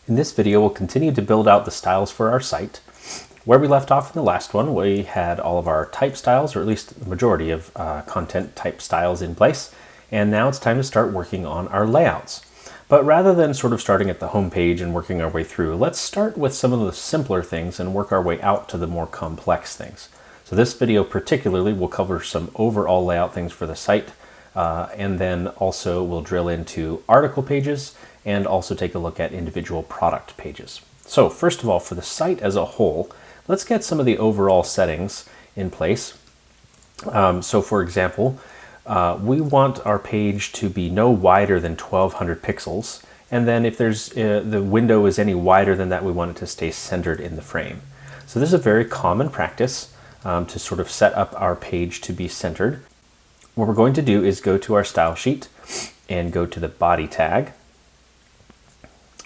In this video, we'll continue to build out the styles for our site. Where we left off in the last one, we had all of our type styles, or at least the majority of content type styles in place. And now it's time to start working on our layouts. But rather than sort of starting at the home page and working our way through, let's start with some of the simpler things and work our way out to the more complex things. So this video particularly will cover some overall layout things for the site, and then also we'll drill into article pages and also take a look at individual product pages. So first of all, for the site as a whole, let's get some of the overall settings in place. So for example, we want our page to be no wider than 1200 pixels. And then if there's the window is any wider than that, we want it to stay centered in the frame. So this is a very common practice to sort of set up our page to be centered. What we're going to do is go to our style sheet and go to the body tag.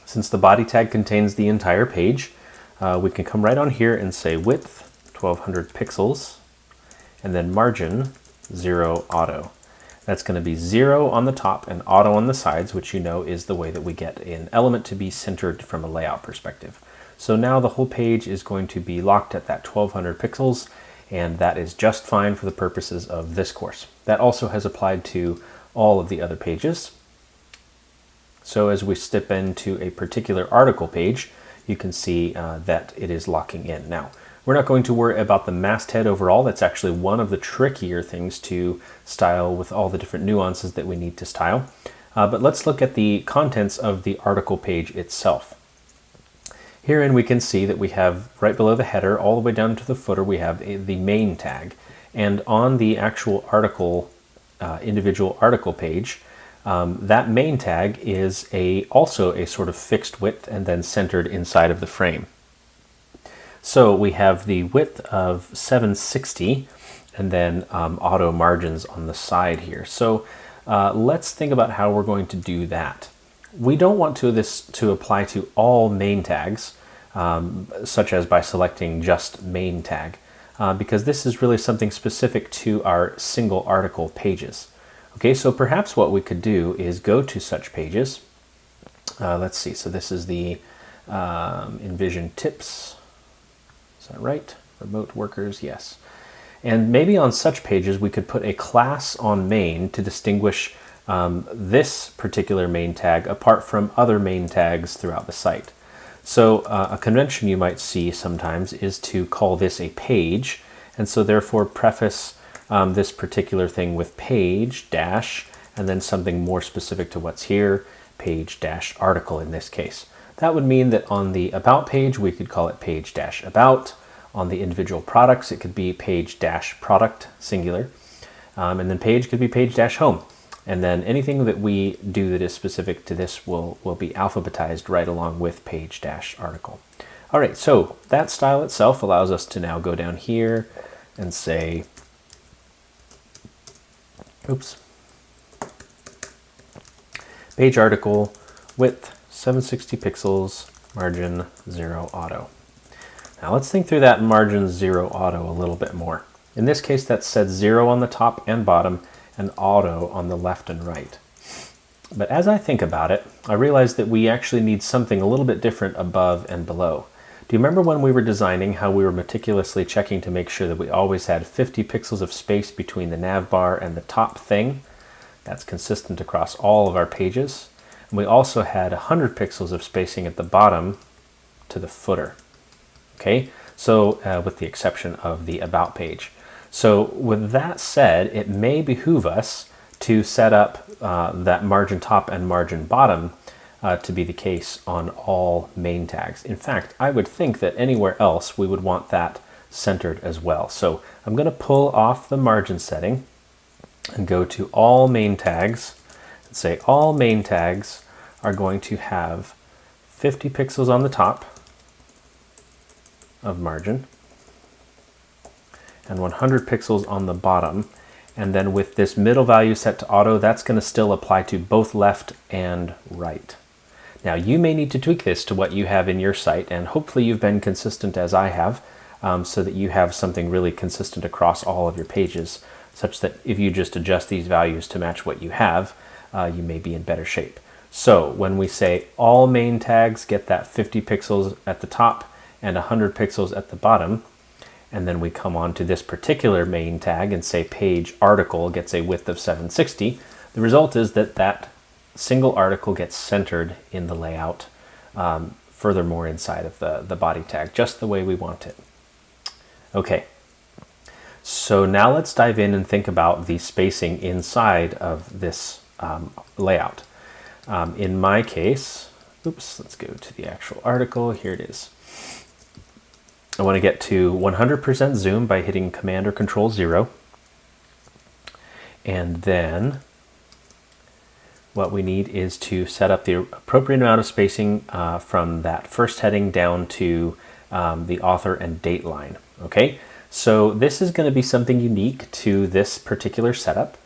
Since the body tag contains the entire page, we can come right on here and say width 1200 pixels and then margin 0 auto. That's going to be 0 on the top and auto on the sides, which you know is the way that we get an element to be centered from a layout perspective. So now the whole page is going to be locked at that 1200 pixels, and that is just fine for the purposes of this course. That also has applied to all of the other pages. So as we step into a particular article page, you can see that it is locking in. Now, we're not going to worry about the masthead overall. That's actually one of the trickier things to style with all the different nuances that we need to style. But let's look at the contents of the article page itself. Herein we can see that we have right below the header all the way down to the footer, we have the main tag. And on the actual article, individual article page, that main tag is also a sort of fixed width and then centered inside of the frame. So we have the width of 760 and then auto margins on the side here. So let's think about how we're going to do that. We don't want this to apply to all main tags, such as by selecting just main tag, because this is really something specific to our single article pages. Okay, so perhaps what we could do is go to such pages. Let's see, so this is the Envision tips. Is that right? Remote workers, yes. And maybe on such pages we could put a class on main to distinguish this particular main tag apart from other main tags throughout the site. So a convention you might see sometimes is to call this a page, and so therefore preface this particular thing with page dash and then something more specific to what's here, page dash article in this case. That would mean that on the about page we could call it page dash about. On the individual products it could be page dash product singular, and then page could be page dash home. And then anything that we do that is specific to this will be alphabetized right along with page dash article. All right, so that style itself allows us to now go down here and say, page article, width 760 pixels, margin 0 auto. Now let's think through that margin 0 auto a little bit more. In this case, that's set 0 on the top and bottom and auto on the left and right. But as I think about it, I realize that we actually need something a little bit different above and below. Do you remember when we were designing how we were meticulously checking to make sure that we always had 50 pixels of space between the nav bar and the top thing? That's consistent across all of our pages. And we also had 100 pixels of spacing at the bottom to the footer. Okay, so with the exception of the about page. So with that said, it may behoove us to set up that margin top and margin bottom to be the case on all main tags. In fact, I would think that anywhere else we would want that centered as well. So I'm going to pull off the margin setting and go to all main tags and say all main tags are going to have 50 pixels on the top of margin and 100 pixels on the bottom. And then with this middle value set to auto, that's going to still apply to both left and right. Now you may need to tweak this to what you have in your site, and hopefully you've been consistent as I have, so that you have something really consistent across all of your pages, such that if you just adjust these values to match what you have, you may be in better shape. So when we say all main tags get that 50 pixels at the top and 100 pixels at the bottom, and then we come on to this particular main tag and say page article gets a width of 760, the result is that that single article gets centered in the layout, furthermore inside of the body tag, just the way we want it. Okay, so now let's dive in and think about the spacing inside of this layout. In my case, let's go to the actual article. Here it is. I want to get to 100% zoom by hitting Command or Control 0. And then what we need is to set up the appropriate amount of spacing from that first heading down to the author and date line. Okay, so this is going to be something unique to this particular setup,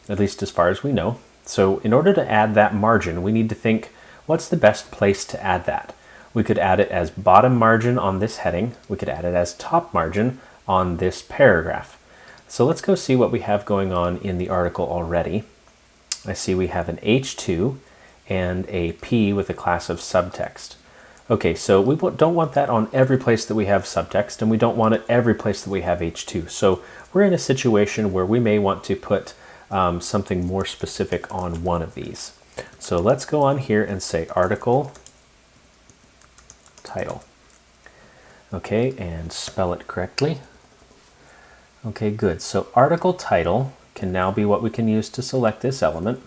at least as far as we know. So in order to add that margin, we need to think, what's the best place to add that? We could add it as bottom margin on this heading. We could add it as top margin on this paragraph. So let's go see what we have going on in the article already. I see we have an H2 and a P with a class of subtext. Okay, so we don't want that on every place that we have subtext, and we don't want it every place that we have H2. So we're in a situation where we may want to put something more specific on one of these. So let's go on here and say article title. Okay, and spell it correctly. Okay, good. So article title can now be what we can use to select this element.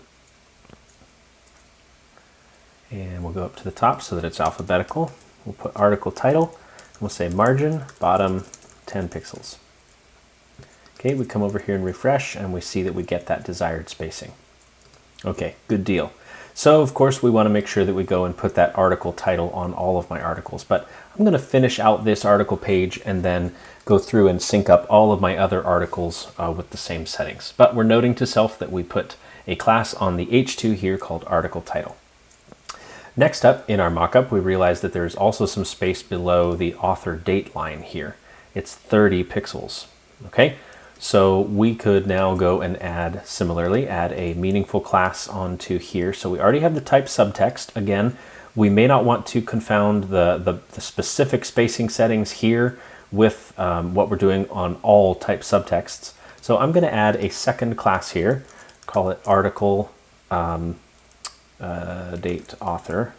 And we'll go up to the top so that it's alphabetical. We'll put article title. We'll say margin, bottom, 10 pixels. Okay, we come over here and refresh, and we see that we get that desired spacing. Okay, good deal. So of course we want to make sure that we go and put that article title on all of my articles, but I'm going to finish out this article page and then go through and sync up all of my other articles with the same settings. But we're noting to self that we put a class on the H2 here called article title. Next up in our mockup, we realize that there's also some space below the author date line here. It's 30 pixels. Okay, so we could now go and add a meaningful class onto here. So we already have the type subtext. Again, we may not want to confound the specific spacing settings here with what we're doing on all type subtexts. So I'm going to add a second class here, call it article date author.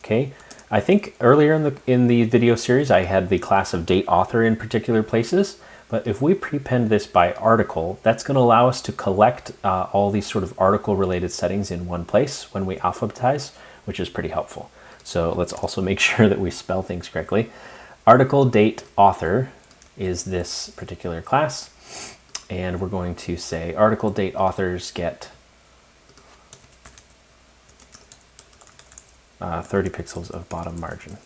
Okay. I think earlier in the video series I had the class of date author in particular places, but if we prepend this by article, that's going to allow us to collect all these sort of article related settings in one place when we alphabetize, which is pretty helpful. So let's also make sure that we spell things correctly. Article date author is this particular class, and we're going to say article date authors get 30 pixels of bottom margin.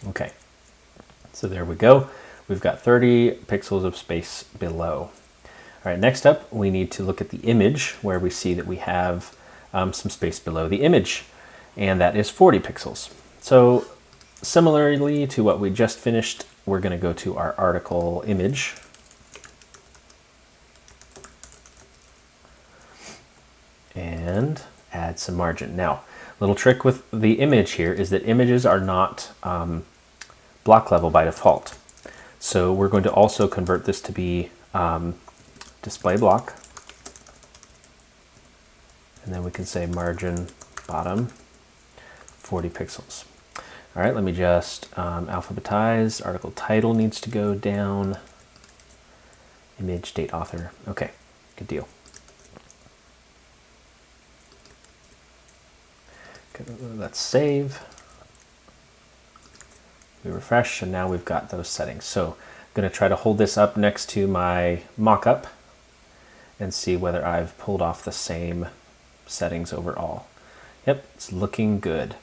Okay, so there we go. We've got 30 pixels of space below. All right, next up, we need to look at the image where we see that we have some space below the image, and that is 40 pixels. So similarly to what we just finished, we're going to go to our article image. And add some margin. Now, little trick with the image here is that images are not block level by default. So we're going to also convert this to be display block. And then we can say margin bottom 40 pixels. All right, let me just alphabetize. Article title needs to go down. Image date author. Okay, good deal. Okay, let's save. We refresh, and now we've got those settings. So I'm going to try to hold this up next to my mockup and see whether I've pulled off the same settings overall. Yep, it's looking good.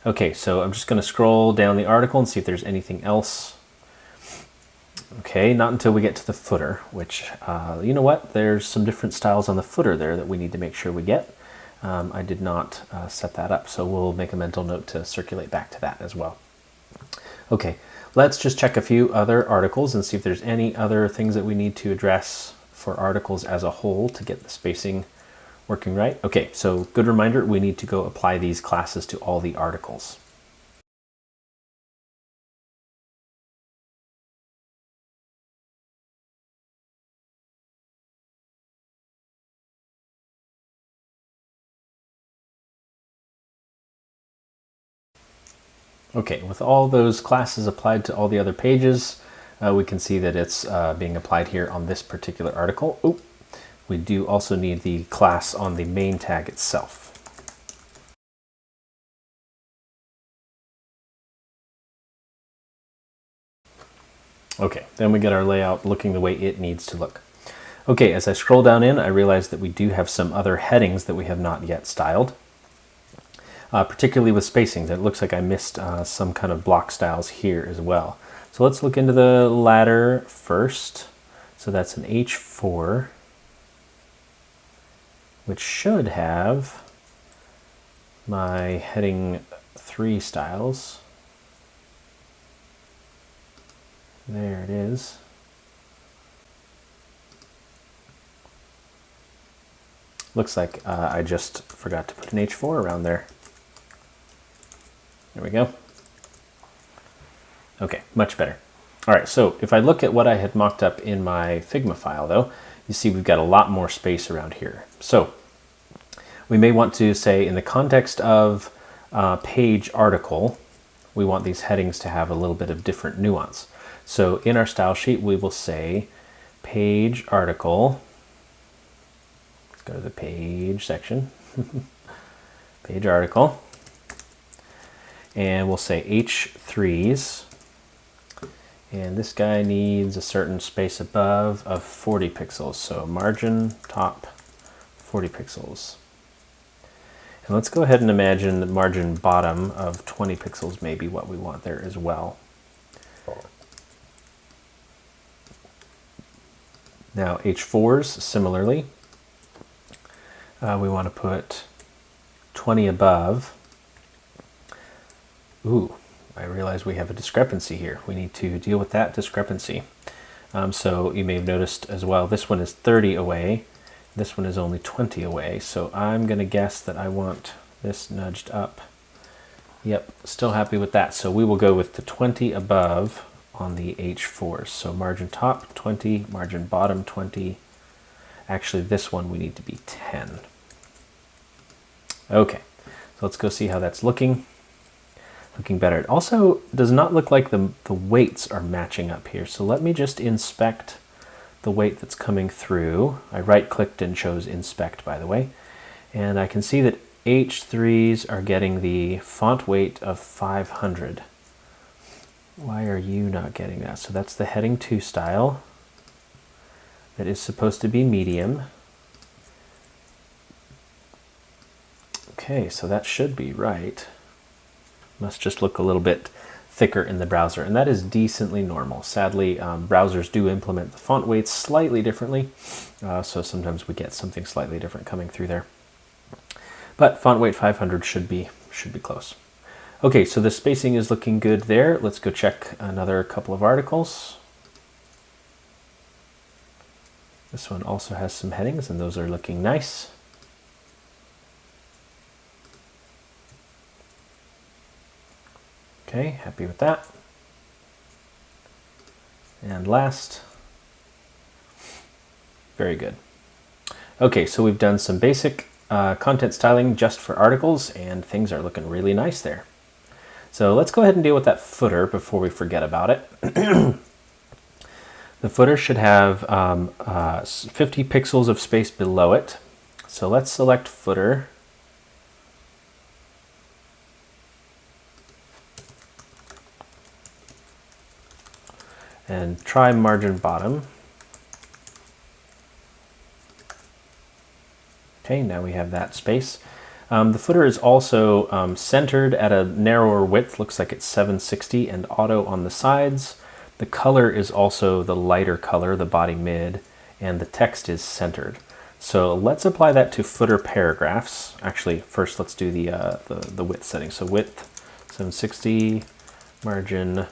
Okay, so I'm just going to scroll down the article and see if there's anything else. Okay, not until we get to the footer, which, you know what? There's some different styles on the footer there that we need to make sure we get. I did not set that up, so we'll make a mental note to circulate back to that as well. Okay, let's just check a few other articles and see if there's any other things that we need to address for articles as a whole to get the spacing working right. Okay, so good reminder, we need to go apply these classes to all the articles. Okay, with all those classes applied to all the other pages, we can see that it's being applied here on this particular article. Oh, we do also need the class on the main tag itself. Okay, then we get our layout looking the way it needs to look. Okay, as I scroll down in, I realize that we do have some other headings that we have not yet styled. Particularly with spacing. It looks like I missed some kind of block styles here as well. So let's look into the ladder first. So that's an H4, which should have my heading 3 styles. There it is. Looks like I just forgot to put an H4 around there. There we go. Okay, much better. All right, so if I look at what I had mocked up in my Figma file though, you see we've got a lot more space around here. So we may want to say in the context of page article, we want these headings to have a little bit of different nuance. So in our style sheet, we will say page article. Let's go to the page section. Page article. And we'll say H3s, and this guy needs a certain space above of 40 pixels, so margin top 40 pixels. And let's go ahead and imagine the margin bottom of 20 pixels may be what we want there as well. Now H4s, similarly, we want to put 20 above. Ooh, I realize we have a discrepancy here. We need to deal with that discrepancy. So you may have noticed as well, this one is 30 away. This one is only 20 away. So I'm going to guess that I want this nudged up. Yep, still happy with that. So we will go with the 20 above on the H4s. So margin top 20, margin bottom 20. Actually, this one we need to be 10. Okay, so let's go see how that's looking. Looking better. It also does not look like the weights are matching up here. So let me just inspect the weight that's coming through. I right-clicked and chose inspect, by the way. And I can see that H3s are getting the font weight of 500. Why are you not getting that? So that's the heading 2 style. That is supposed to be medium. Okay, so that should be right. Must just look a little bit thicker in the browser, and that is decently normal. Sadly, browsers do implement the font weights slightly differently, so sometimes we get something slightly different coming through there. But font weight 500 should be close. Okay, so the spacing is looking good there. Let's go check another couple of articles. This one also has some headings, and those are looking nice. Okay, happy with that. And last, very good. Okay, so we've done some basic content styling just for articles, and things are looking really nice there. So let's go ahead and deal with that footer before we forget about it. The footer should have 50 pixels of space below it. So let's select footer. And try margin bottom. Okay, now we have that space. The footer is also centered at a narrower width, looks like it's 760, and auto on the sides. The color is also the lighter color, the body mid, and the text is centered. So let's apply that to footer paragraphs. Actually, first let's do the width setting. So width 760, margin.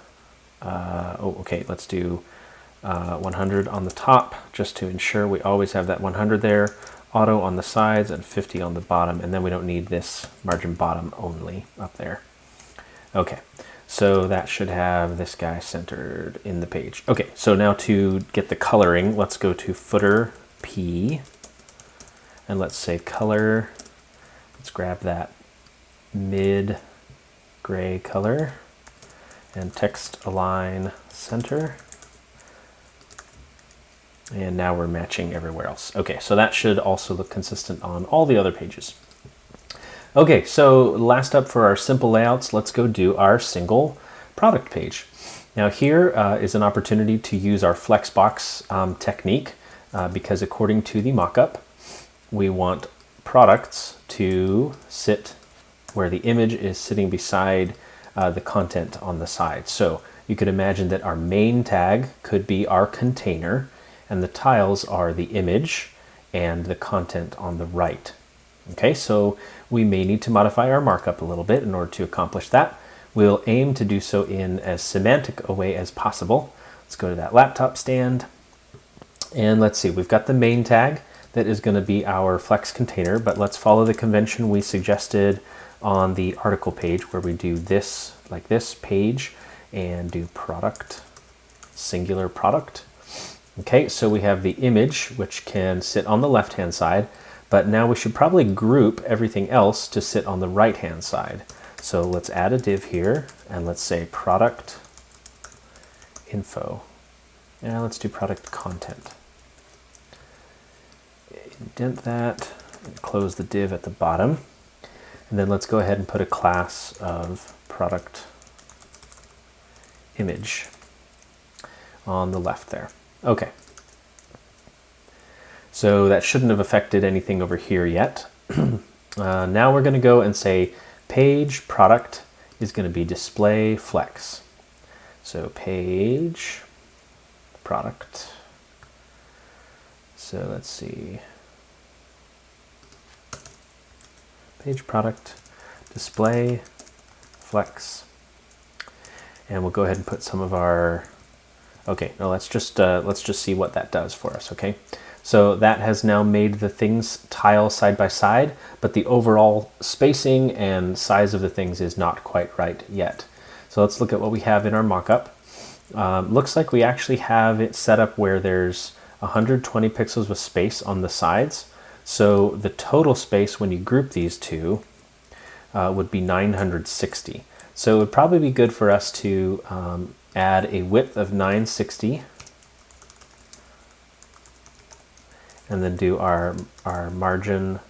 Okay, let's do 100 on the top, just to ensure we always have that 100 there, auto on the sides, and 50 on the bottom, and then we don't need this margin bottom only up there. Okay, so that should have this guy centered in the page. Okay, so now to get the coloring, let's go to footer P, and let's say color. Let's grab that mid gray color and text align center. And now we're matching everywhere else. Okay, so that should also look consistent on all the other pages. Okay, so last up for our simple layouts, let's go do our single product page. Now here is an opportunity to use our flexbox technique because according to the mockup, we want products to sit where the image is sitting beside the content on the side. So you could imagine that our main tag could be our container, and the tiles are the image and the content on the right. Okay, so we may need to modify our markup a little bit in order to accomplish that. We'll aim to do so in as semantic a way as possible. Let's go to that laptop stand, and let's see, we've got the main tag that is going to be our flex container, but let's follow the convention we suggested on the article page where we do this, like this page, and do product, singular product. Okay, so we have the image, which can sit on the left-hand side, but now we should probably group everything else to sit on the right-hand side. So let's add a div here, and let's say product info. And let's do product content. Indent that, and close the div at the bottom. And then let's go ahead and put a class of product image on the left there. Okay, so that shouldn't have affected anything over here yet. Now we're going to go and say page product is going to be display flex. So page product. So let's see. Page product display flex. And we'll go ahead and put some of our, okay, no, let's just see what that does for us, okay? So that has now made the things tile side by side, but the overall spacing and size of the things is not quite right yet. So let's look at what we have in our mockup. Looks like we actually have it set up where there's 120 pixels with space on the sides. So the total space when you group these two would be 960. So it would probably be good for us to add a width of 960 and then do our margin.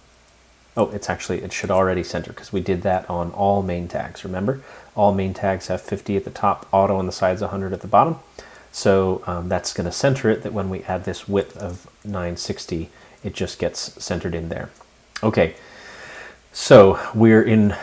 Oh, it should already center because we did that on all main tags. Remember, all main tags have 50 at the top, auto on the sides, 100 at the bottom. So that's going to center it, that when we add this width of 960, it just gets centered in there. Okay. So we're in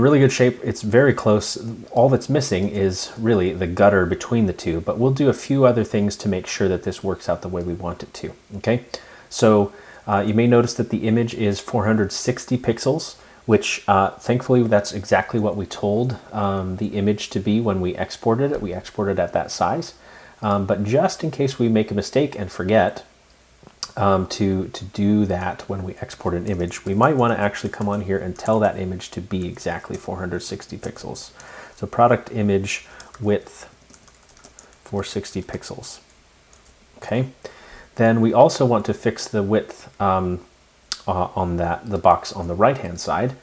really good shape. It's very close. All that's missing is really the gutter between the two, but we'll do a few other things to make sure that this works out the way we want it to. Okay, so you may notice that the image is 460 pixels, which thankfully that's exactly what we told the image to be when we exported it. We exported at that size, but just in case we make a mistake and forget to do that when we export an image, we might want to actually come on here and tell that image to be exactly 460 pixels. So product image width 460 pixels. Okay, then we also want to fix the width on the box on the right hand side,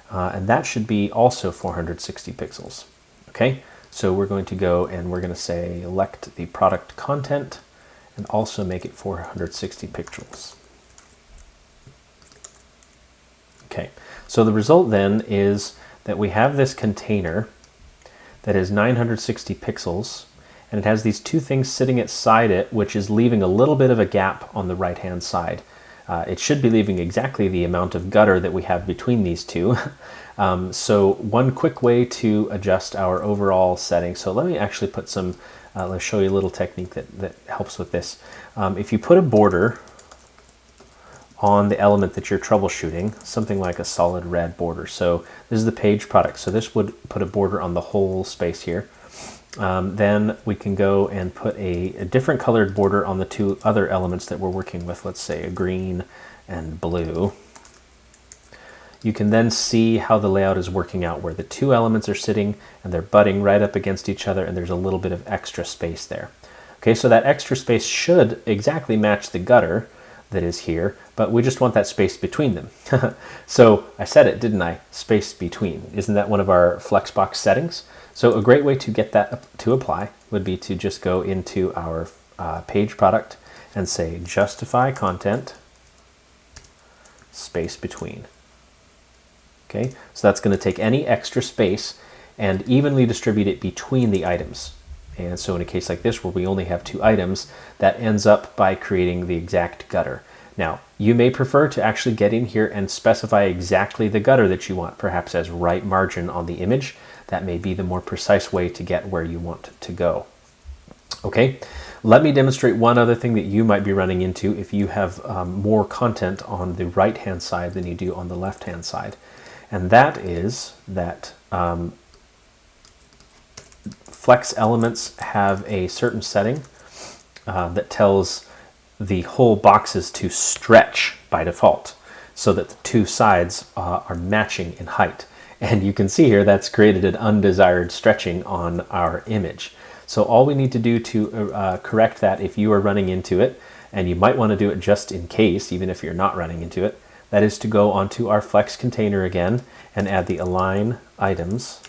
and that should be also 460 pixels. Okay, so we're going to go and we're going to say select the product content and also make it 460 pixels. Okay, so the result then is that we have this container that is 960 pixels, and it has these two things sitting inside it, which is leaving a little bit of a gap on the right hand side. It should be leaving exactly the amount of gutter that we have between these two. So one quick way to adjust our overall setting, so let me actually put some, let's show you a little technique that helps with this. If you put a border on the element that you're troubleshooting, something like a solid red border. So this is the page product. So this would put a border on the whole space here. then we can go and put a different colored border on the two other elements that we're working with, let's say a green and blue. You can then see how the layout is working out, where the two elements are sitting and they're butting right up against each other, and there's a little bit of extra space there. Okay, so that extra space should exactly match the gutter that is here, but we just want that space between them. So I said it, didn't I? Space between. Isn't that one of our Flexbox settings? So a great way to get that to apply would be to just go into our page product and say justify content, space between. Okay, so that's going to take any extra space and evenly distribute it between the items. And so in a case like this, where we only have two items, that ends up by creating the exact gutter. Now, you may prefer to actually get in here and specify exactly the gutter that you want, perhaps as right margin on the image. That may be the more precise way to get where you want to go. Okay, let me demonstrate one other thing that you might be running into if you have more content on the right-hand side than you do on the left-hand side. And that is that Flex elements have a certain setting that tells the whole boxes to stretch by default, so that the two sides are matching in height. And you can see here that's created an undesired stretching on our image. So all we need to do to correct that, if you are running into it, and you might want to do it just in case, even if you're not running into it, that is to go onto our Flex container again and add the align items,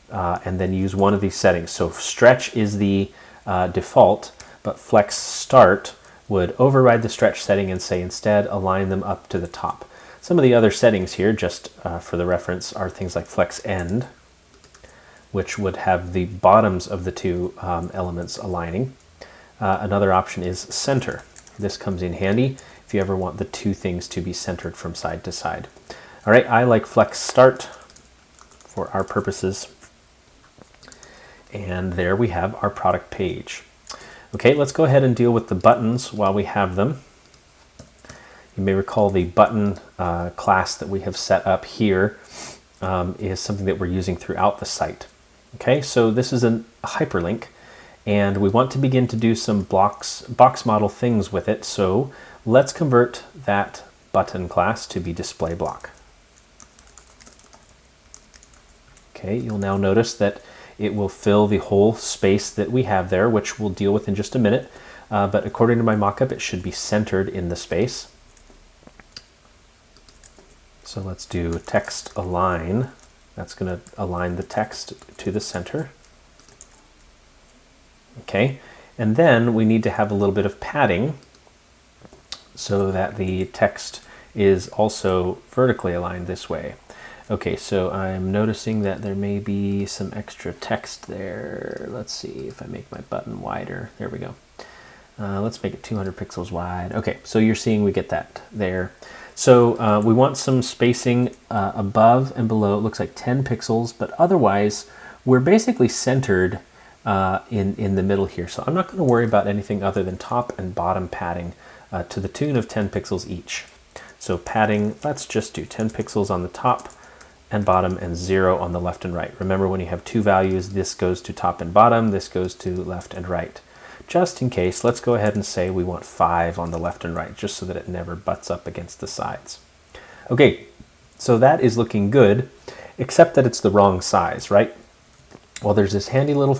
and then use one of these settings. So stretch is the default, but Flex start would override the stretch setting and say instead align them up to the top. Some of the other settings here, just for the reference, are things like Flex end, which would have the bottoms of the two elements aligning. Another option is center. This comes in handy if you ever want the two things to be centered from side to side. All right, I like Flex start for our purposes. And there we have our product page. Okay, let's go ahead and deal with the buttons while we have them. You may recall the button class that we have set up here is something that we're using throughout the site. Okay, so this is a hyperlink, and we want to begin to do some box model things with it. So let's convert that button class to be display block. Okay, you'll now notice that it will fill the whole space that we have there, which we'll deal with in just a minute. But according to my mockup, it should be centered in the space. So let's do text align. That's going to align the text to the center. Okay, and then we need to have a little bit of padding so that the text is also vertically aligned this way. Okay, so I'm noticing that there may be some extra text there. Let's see if I make my button wider. There we go. Let's make it 200 pixels wide. Okay, so you're seeing we get that there. So we want some spacing above and below. It looks like 10 pixels, but otherwise we're basically centered in the middle here. So I'm not going to worry about anything other than top and bottom padding to the tune of 10 pixels each. So padding, let's just do 10 pixels on the top and bottom and 0 on the left and right. Remember, when you have two values, this goes to top and bottom, this goes to left and right. Just in case, let's go ahead and say we want 5 on the left and right, just so that it never butts up against the sides. Okay, so that is looking good, except that it's the wrong size, right? Well, there's this handy little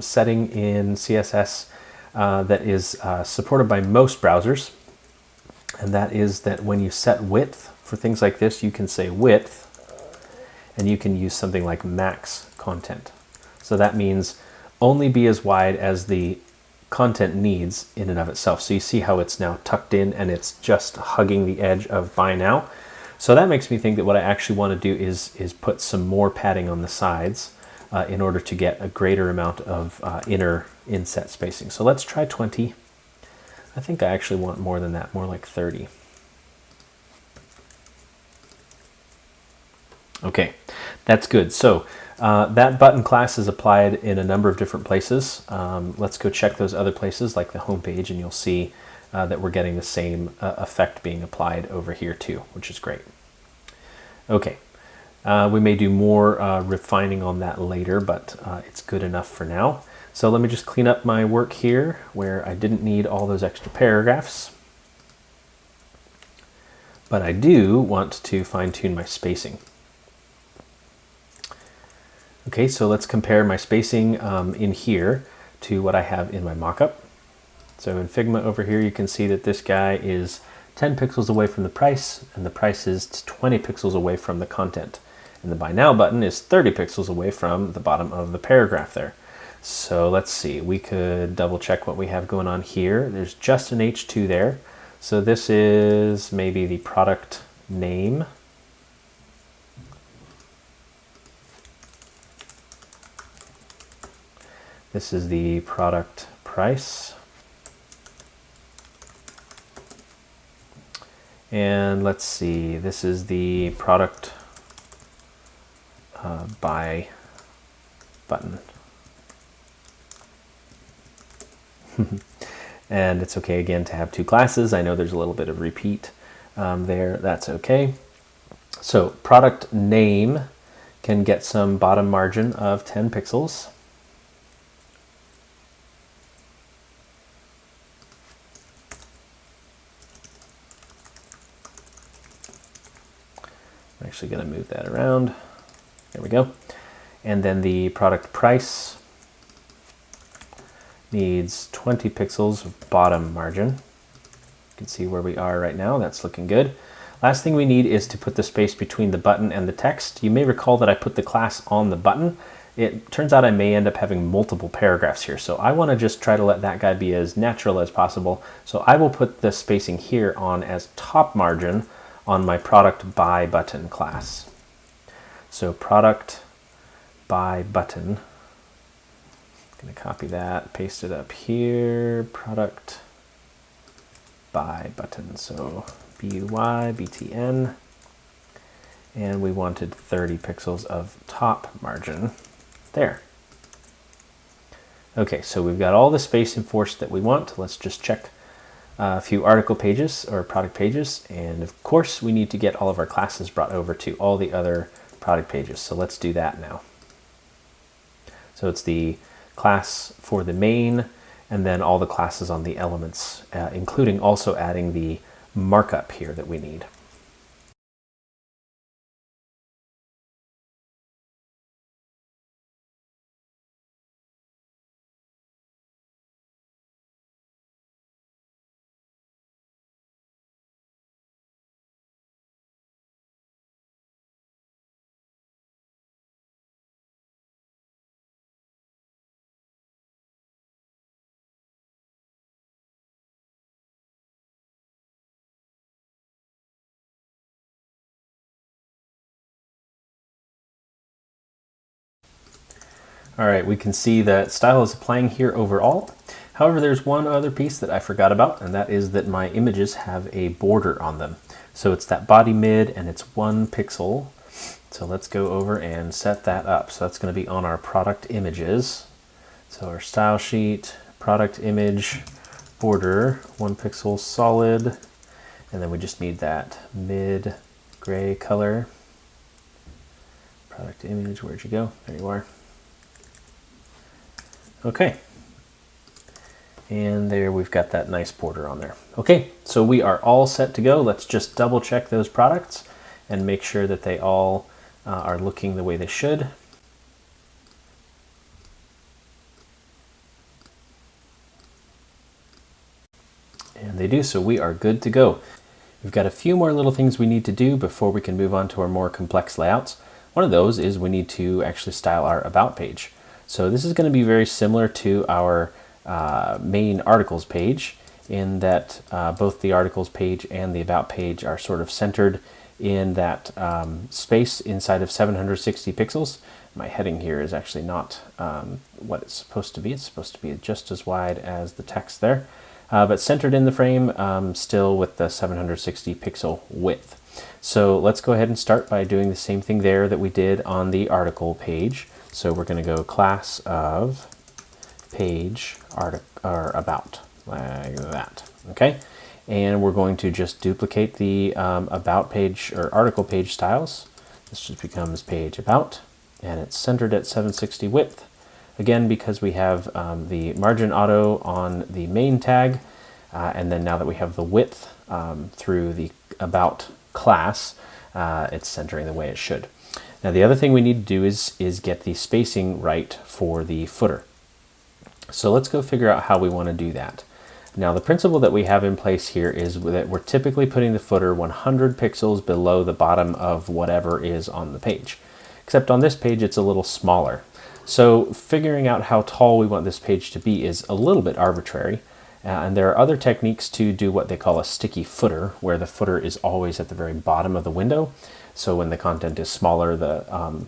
setting in CSS that is supported by most browsers, and that is that when you set width for things like this, you can say width, and you can use something like max content. So that means only be as wide as the content needs in and of itself. So you see how it's now tucked in and it's just hugging the edge of buy now. So that makes me think that what I actually want to do is put some more padding on the sides in order to get a greater amount of inner inset spacing. So let's try 20. I think I actually want more than that, more like 30. Okay, that's good. So that button class is applied in a number of different places. Let's go check those other places like the home page, and you'll see that we're getting the same effect being applied over here too, which is great. Okay, We may do more refining on that later, but it's good enough for now. So let me just clean up my work here where I didn't need all those extra paragraphs. But I do want to fine-tune my spacing. Okay, so let's compare my spacing in here to what I have in my mockup. So in Figma over here, you can see that this guy is 10 pixels away from the price, and the price is 20 pixels away from the content. And the Buy Now button is 30 pixels away from the bottom of the paragraph there. So let's see, we could double check what we have going on here. There's just an H2 there. So this is maybe the product name. This is the product price. And let's see, this is the product buy button. And it's okay again to have two classes. I know there's a little bit of repeat there. That's okay. So product name can get some bottom margin of 10 pixels. I'm actually going to move that around. There we go. And then the product price needs 20 pixels of bottom margin. You can see where we are right now. That's looking good. Last thing we need is to put the space between the button and the text. You may recall that I put the class on the button. It turns out I may end up having multiple paragraphs here. So I want to just try to let that guy be as natural as possible. So I will put the spacing here on as top margin on my product buy button class. So product buy button. I'm going to copy that, paste it up here, product buy button. So BUY, BTN, and we wanted 30 pixels of top margin there. Okay, so we've got all the space enforced that we want. Let's just check a few article pages or product pages. And of course, we need to get all of our classes brought over to all the other product pages. So let's do that now. So it's the class for the main, and then all the classes on the elements, including also adding the markup here that we need. All right, we can see that style is applying here overall. However, there's one other piece that I forgot about, and that is that my images have a border on them. So it's that body mid, and it's 1 pixel. So let's go over and set that up. So that's going to be on our product images. So our style sheet, product image, border, 1 pixel solid, and then we just need that mid gray color. Product image, where'd you go? There you are. Okay, and there we've got that nice border on there. Okay, so we are all set to go. Let's just double check those products and make sure that they all are looking the way they should. And they do, so we are good to go. We've got a few more little things we need to do before we can move on to our more complex layouts. One of those is we need to actually style our about page. So this is going to be very similar to our main articles page in that both the articles page and the about page are sort of centered in that space inside of 760 pixels. My heading here is actually not what it's supposed to be. It's supposed to be just as wide as the text there, but centered in the frame still with the 760 pixel width. So let's go ahead and start by doing the same thing there that we did on the article page. So we're going to go class of page or about, like that. Okay, and we're going to just duplicate the about page or article page styles. This just becomes page about, and it's centered at 760 width. Again, because we have the margin auto on the main tag, and then now that we have the width through the about class, it's centering the way it should. Now the other thing we need to do is get the spacing right for the footer. So let's go figure out how we want to do that. Now the principle that we have in place here is that we're typically putting the footer 100 pixels below the bottom of whatever is on the page. Except on this page it's a little smaller. So figuring out how tall we want this page to be is a little bit arbitrary. And there are other techniques to do what they call a sticky footer, where the footer is always at the very bottom of the window. So when the content is smaller,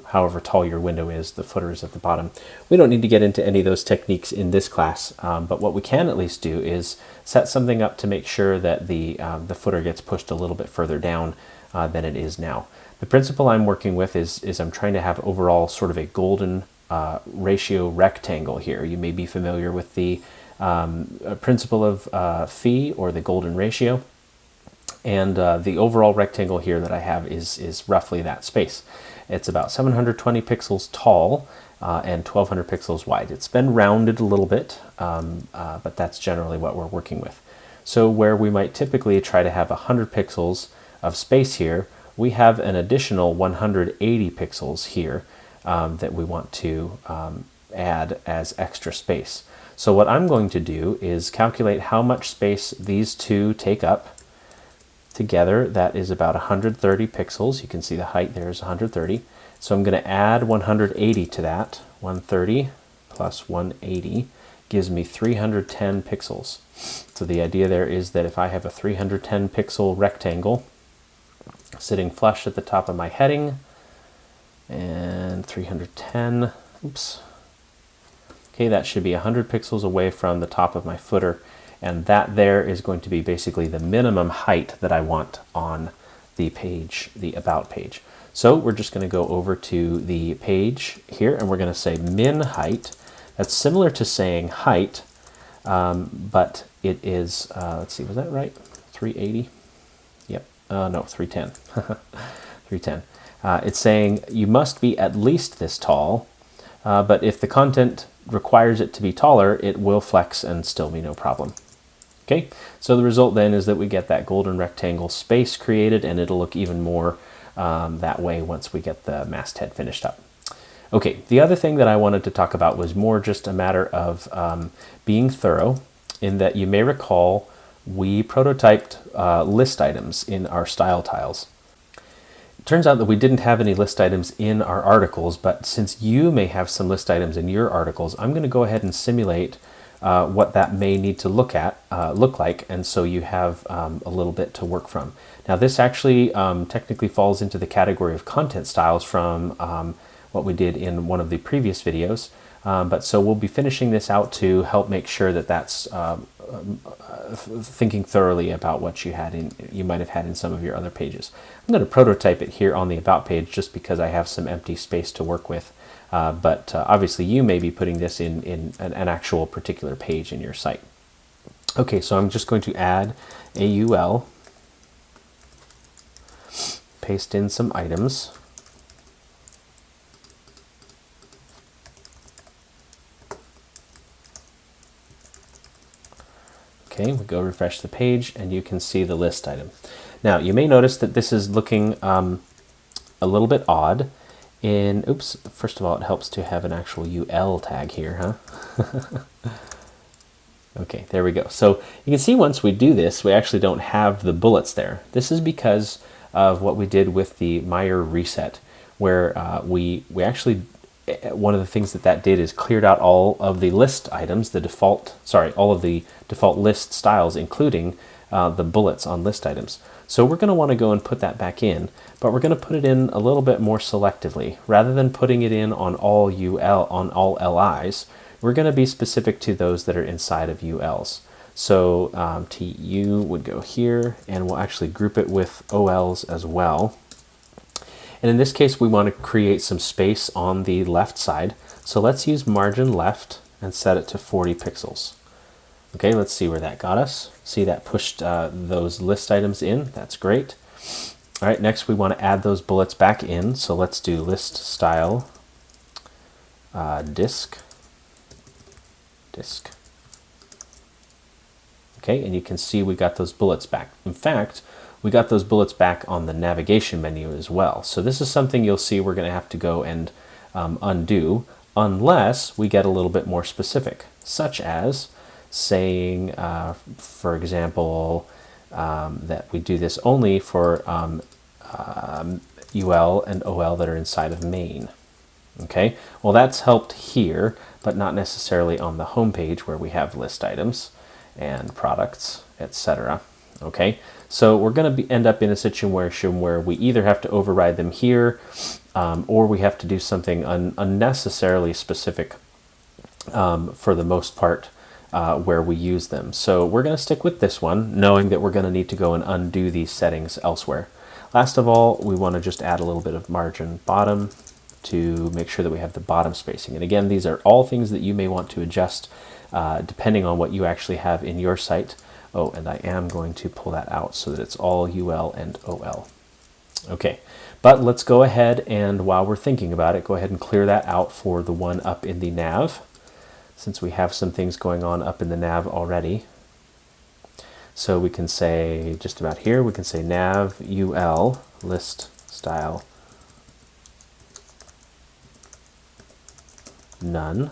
however tall your window is, the footer is at the bottom. We don't need to get into any of those techniques in this class, but what we can at least do is set something up to make sure that the footer gets pushed a little bit further down than it is now. The principle I'm working with is I'm trying to have overall sort of a golden ratio rectangle here. You may be familiar with the principle of phi, or the golden ratio. And the overall rectangle here that I have is roughly that space. It's about 720 pixels tall and 1200 pixels wide. It's been rounded a little bit, but that's generally what we're working with. So where we might typically try to have 100 pixels of space here, we have an additional 180 pixels here that we want to add as extra space. So what I'm going to do is calculate how much space these two take up. Together, that is about 130 pixels. You can see the height there is 130. So I'm going to add 180 to that. 130 plus 180 gives me 310 pixels. So the idea there is that if I have a 310 pixel rectangle sitting flush at the top of my heading, and 310, oops. Okay, that should be 100 pixels away from the top of my footer. And that there is going to be basically the minimum height that I want on the page, the About page. So we're just going to go over to the page here, and we're going to say min height. That's similar to saying height, but it is, let's see, was that right? 380? Yep, no, 310. 310. It's saying you must be at least this tall, but if the content requires it to be taller, it will flex and still be no problem. Okay, so the result then is that we get that golden rectangle space created, and it'll look even more that way once we get the masthead finished up. Okay, the other thing that I wanted to talk about was more just a matter of being thorough, in that you may recall we prototyped list items in our style tiles. It turns out that we didn't have any list items in our articles, but since you may have some list items in your articles, I'm going to go ahead and simulate what that may need to look like, and so you have a little bit to work from. Now this actually technically falls into the category of content styles from what we did in one of the previous videos, but so we'll be finishing this out to help make sure that that's thinking thoroughly about what you might have had in some of your other pages. I'm going to prototype it here on the About page just because I have some empty space to work with. But obviously you may be putting this in an actual particular page in your site. Okay, so I'm just going to add a UL, paste in some items. Okay, we go refresh the page and you can see the list item. Now you may notice that this is looking a little bit odd. Oops, first of all, it helps to have an actual UL tag here, huh? Okay, there we go. So you can see once we do this, we actually don't have the bullets there. This is because of what we did with the Meyer reset, where we actually, one of the things that did is cleared out all of the list items, all of the default list styles, including the bullets on list items. So we're going to want to go and put that back in, but we're going to put it in a little bit more selectively. Rather than putting it in on all LIs, we're going to be specific to those that are inside of ULs. So TU would go here, and we'll actually group it with OLs as well. And in this case, we want to create some space on the left side. So let's use margin left and set it to 40 pixels. Okay, let's see where that got us. See, that pushed those list items in. That's great. All right, next we want to add those bullets back in. So let's do list style disk. Okay, and you can see we got those bullets back. In fact, we got those bullets back on the navigation menu as well. So this is something you'll see we're going to have to go and undo unless we get a little bit more specific, such as saying, for example, that we do this only for UL and OL that are inside of main. Okay, well that's helped here, but not necessarily on the home page where we have list items and products, etc. Okay, so we're going to end up in a situation where we either have to override them here, or we have to do something unnecessarily specific for the most part where we use them. So we're going to stick with this one, knowing that we're going to need to go and undo these settings elsewhere. Last of all, we want to just add a little bit of margin bottom to make sure that we have the bottom spacing. And again, these are all things that you may want to adjust depending on what you actually have in your site. Oh, and I am going to pull that out so that it's all UL and OL. Okay, but let's go ahead and while we're thinking about it, go ahead and clear that out for the one up in the nav, since we have some things going on up in the nav already. So we can say, just about here, we can say nav UL list style none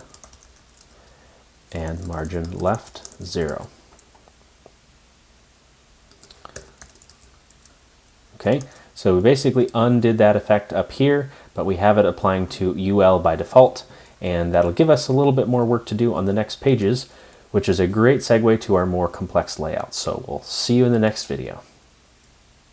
and margin left 0. Okay, so we basically undid that effect up here, but we have it applying to UL by default, and that'll give us a little bit more work to do on the next pages, which is a great segue to our more complex layouts. So we'll see you in the next video.